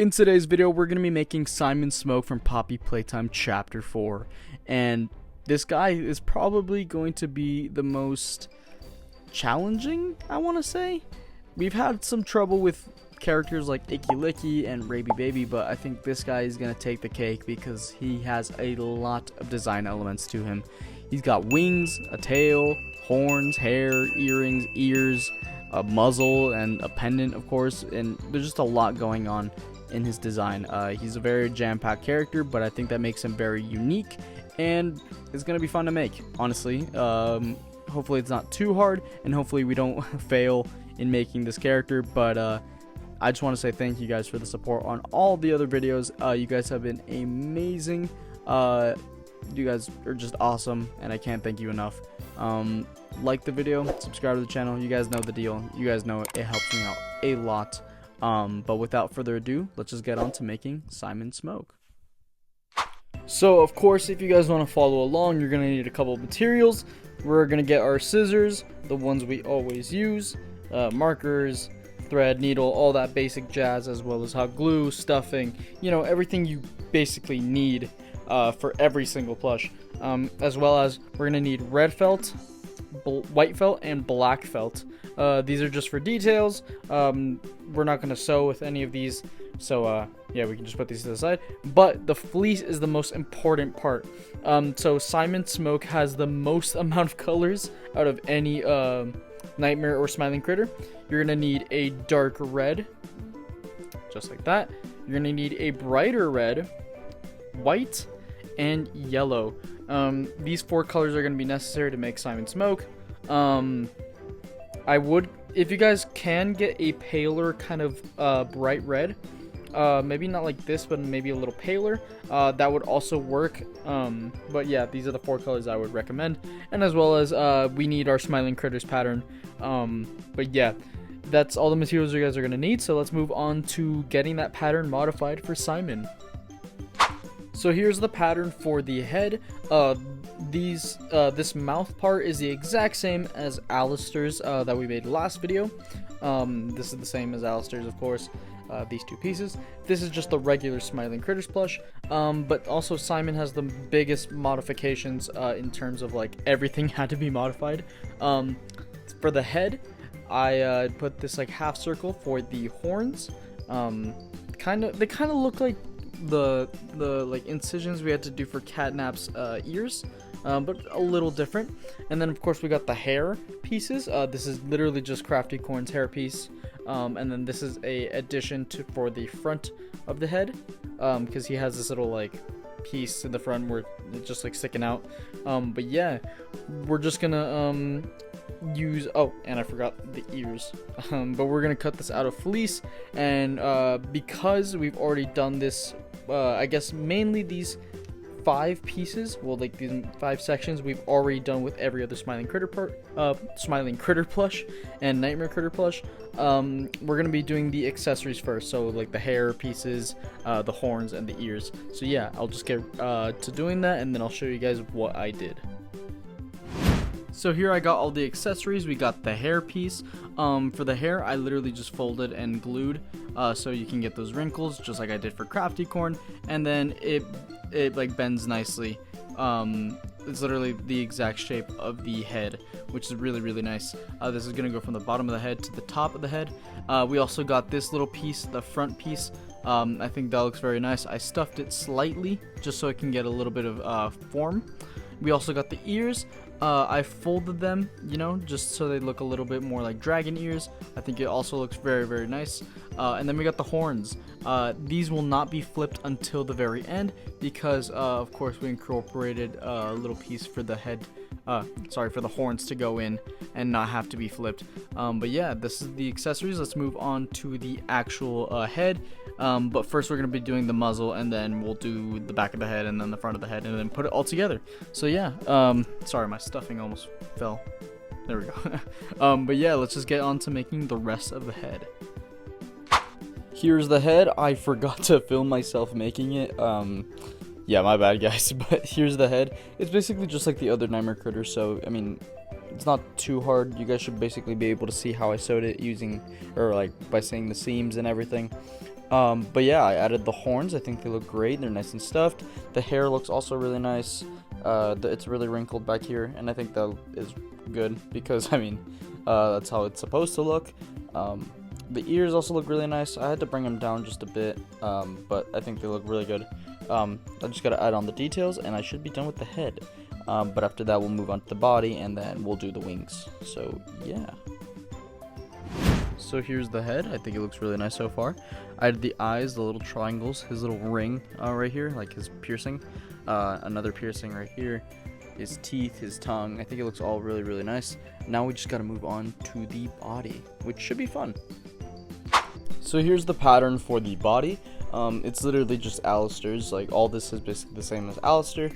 In today's video, we're going to be making Simon Smoke from Poppy Playtime Chapter 4. And this guy is probably going to be the most challenging, I want to say. We've had some trouble with characters like Icky Licky and Raby Baby, but I think this guy is going to take the cake because he has a lot of design elements to him. He's got wings, a tail, horns, hair, earrings, ears, a muzzle, and a pendant, of course, and there's just a lot going on in his design. He's a very jam-packed character, but I think that makes him very unique, and it's gonna be fun to make, honestly. Hopefully it's not too hard, and hopefully we don't fail in making this character, but I just want to say thank you guys for the support on all the other videos. You guys have been amazing. You guys are just awesome, and I can't thank you enough. Like the video, subscribe to the channel. You guys know the deal. You guys know it helps me out a lot. But without further ado, let's just get on to making Simon Smoke. So, of course, if you guys want to follow along, you're going to need a couple of materials. We're going to get our scissors, the ones we always use, markers, thread, needle, all that basic jazz, as well as hot glue, stuffing, you know, everything you basically need for every single plush. As well as we're going to need red felt, white felt, and black felt. These are just for details. We're not going to sew with any of these, so yeah, we can just put these to the side. But the fleece is the most important part. So Simon Smoke has the most amount of colors out of any nightmare or smiling critter. You're going to need a dark red, just like that. You're going to need a brighter red, white, and yellow. These 4 colors are going to be necessary to make Simon Smoke. I would, if you guys can, get a paler kind of bright red, maybe not like this, but maybe a little paler, that would also work. But yeah, these are the 4 colors I would recommend, and as well as we need our smiling critters pattern. But yeah, that's all the materials you guys are going to need, so let's move on to getting that pattern modified for Simon. So here's the pattern for the head. This mouth part is the exact same as Alistair's that we made last video. This is the same as Alistair's, of course. These 2 pieces. This is just the regular Smiling Critters plush. But also Simon has the biggest modifications in terms of like everything had to be modified. For the head, I put this like half circle for the horns. They kind of look like the like incisions we had to do for Catnap's ears, but a little different. And then of course we got the hair pieces. This is literally just Crafty Corn's hair piece, and then this is a addition for the front of the head, because he has this little like piece in the front where it's just like sticking out. But yeah, we're just gonna use, oh, and I forgot the ears, but we're gonna cut this out of fleece, and because we've already done this, I guess mainly these 5 pieces, well, like these 5 sections, we've already done with every other smiling critter plush and nightmare critter plush. We're gonna be doing the accessories first, so like the hair pieces, the horns, and the ears. So yeah, I'll just get to doing that, and then I'll show you guys what I did. So here I got all the accessories. We got the hair piece. For the hair, I literally just folded and glued, so you can get those wrinkles just like I did for Crafty Corn, and then it like bends nicely. It's literally the exact shape of the head, which is really nice. This is gonna go from the bottom of the head to the top of the head. We also got this little piece, the front piece. I think that looks very nice. I stuffed it slightly just so it can get a little bit of form. We also got the ears. I folded them, you know, just so they look a little bit more like dragon ears. I think it also looks very nice. And then we got the horns. These will not be flipped until the very end because, of course, we incorporated a little piece for the head, for the horns to go in and not have to be flipped. But yeah, this is the accessories. Let's move on to the actual head. But first we're going to be doing the muzzle, and then we'll do the back of the head, and then the front of the head, and then put it all together. So yeah, sorry, my stuffing almost fell. There we go. But yeah, let's just get on to making the rest of the head. Here's the head. I forgot to film myself making it. Yeah, my bad, guys. But here's the head. It's basically just like the other nightmare critters, so I mean, it's not too hard. You guys should basically be able to see how I sewed it using, or like by seeing the seams and everything. But yeah, I added the horns. I think they look great. They're nice and stuffed. The hair looks also really nice. It's really wrinkled back here, and I think that is good because, I mean, that's how it's supposed to look. The ears also look really nice. I had to bring them down just a bit, but I think they look really good. I just gotta add on the details, and I should be done with the head. But after that, we'll move on to the body, and then we'll do the wings. So, yeah. So here's the head. I think it looks really nice so far. I did the eyes, the little triangles, his little ring right here, like his piercing. Another piercing right here. His teeth, his tongue. I think it looks all really, really nice. Now we just gotta move on to the body, which should be fun. So here's the pattern for the body. It's literally just Alistair's. Like, all this is basically the same as Alistair.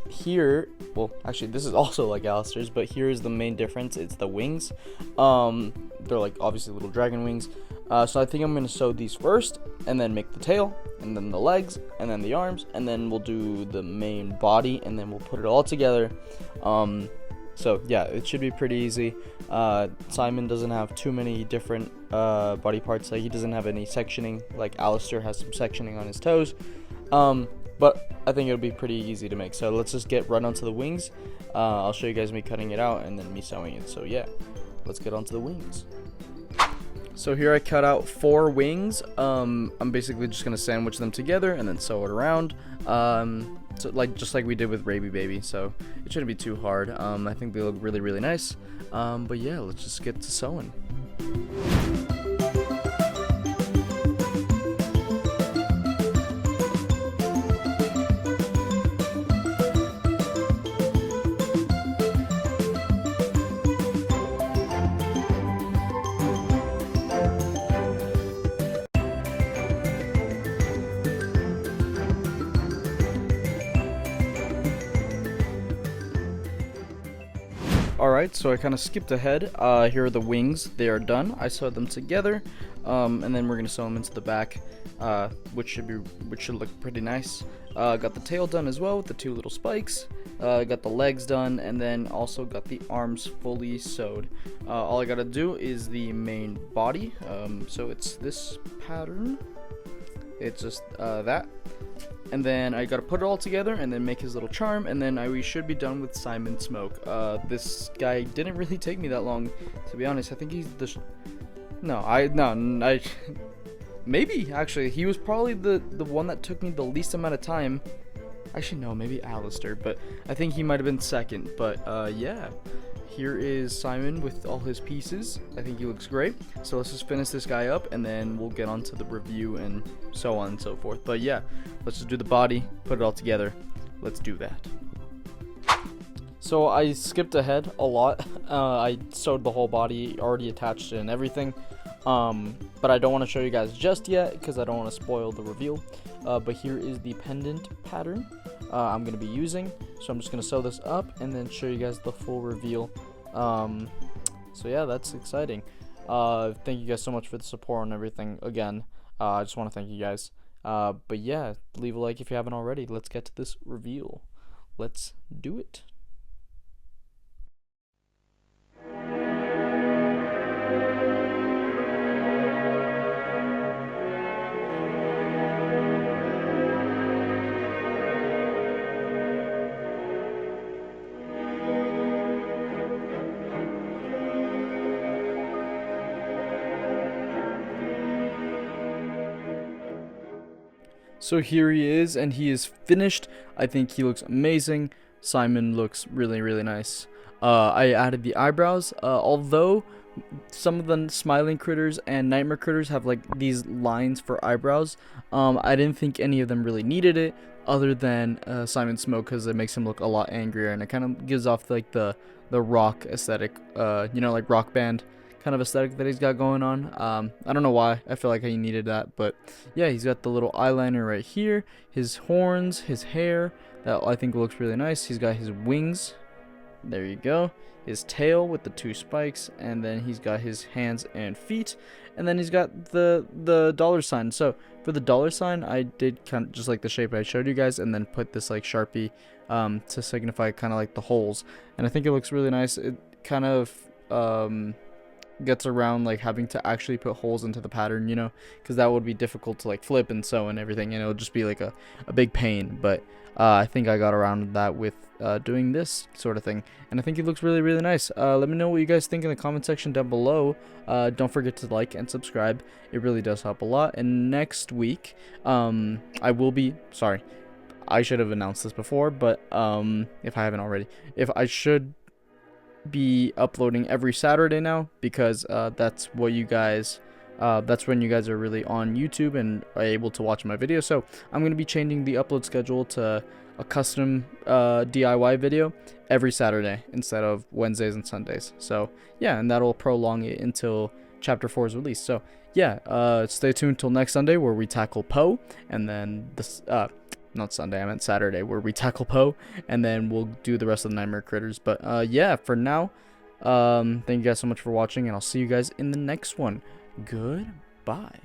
Here, well, actually, this is also like Alistair's, but here is the main difference. It's the wings. They're like obviously little dragon wings. So I think I'm gonna sew these first, and then make the tail, and then the legs, and then the arms, and then we'll do the main body, and then we'll put it all together. So yeah, it should be pretty easy. Simon doesn't have too many different body parts. Like, he doesn't have any sectioning. Like Alistair has some sectioning on his toes. But I think it'll be pretty easy to make. So let's just get right onto the wings. I'll show you guys me cutting it out and then me sewing it. So yeah, let's get onto the wings. So here I cut out 4 wings. I'm basically just gonna sandwich them together and then sew it around. So just like we did with Raby Baby. So it shouldn't be too hard. I think they look really, really nice. But yeah, let's just get to sewing. Alright, so I kind of skipped ahead. Here are the wings. They are done. I sewed them together, and then we're gonna sew them into the back, which should look pretty nice. Got the tail done as well with the 2 little spikes. Got the legs done, and then also got the arms fully sewed. All I gotta do is the main body. So it's this pattern. It's just that. And then I gotta put it all together and then make his little charm, and then we should be done with Simon Smoke. This guy didn't really take me that long, to be honest. I think he's the maybe actually he was probably the one that took me the least amount of time. Actually, no, maybe Alistair, but I think he might have been second. But yeah, here is Simon with all his pieces. I think he looks great. So let's just finish this guy up, and then we'll get on to the review and so on and so forth. But yeah, let's just do the body, put it all together. Let's do that. So I skipped ahead a lot. I sewed the whole body, already attached it and everything. But I don't want to show you guys just yet because I don't want to spoil the reveal. But here is the pendant pattern I'm going to be using. So I'm just going to sew this up and then show you guys the full reveal. So yeah, that's exciting. Thank you guys so much for the support and everything. Again, I just want to thank you guys. But yeah, leave a like if you haven't already. Let's get to this reveal. Let's do it. So here he is, and he is finished. I think he looks amazing. Simon looks really, really nice. I added the eyebrows, although some of the smiling critters and nightmare critters have like these lines for eyebrows. I didn't think any of them really needed it, other than Simon Smoke, because it makes him look a lot angrier, and it kind of gives off like the rock aesthetic, you know, like rock band kind of aesthetic that he's got going on. I don't know why I feel like he needed that, but yeah, he's got the little eyeliner right here, his horns, his hair, that I think looks really nice. He's got his wings, there you go, his tail with the 2 spikes, and then he's got his hands and feet, and then he's got the dollar sign. So for the dollar sign, I did kind of just like the shape I showed you guys, and then put this like Sharpie to signify kind of like the holes, and I think it looks really nice. It kind of gets around like having to actually put holes into the pattern, you know, because that would be difficult to like flip and sew and everything, and it'll just be like a big pain. But I think I got around that with doing this sort of thing, and I think it looks really nice. Let me know what you guys think in the comment section down below. Don't forget to like and subscribe, it really does help a lot. And next week I will be, sorry, I should have announced this before, but if I haven't already, if I should be uploading every Saturday now, because that's what you guys that's when you guys are really on YouTube and are able to watch my videos. So I'm going to be changing the upload schedule to a custom DIY video every Saturday instead of Wednesdays and Sundays. So yeah, and that'll prolong it until chapter 4 is released. So yeah, stay tuned till next Sunday where we tackle Poe, and then this not Sunday, I meant Saturday, where we tackle Poe, and then we'll do the rest of the Nightmare Critters. But yeah, for now, thank you guys so much for watching, and I'll see you guys in the next one. Goodbye.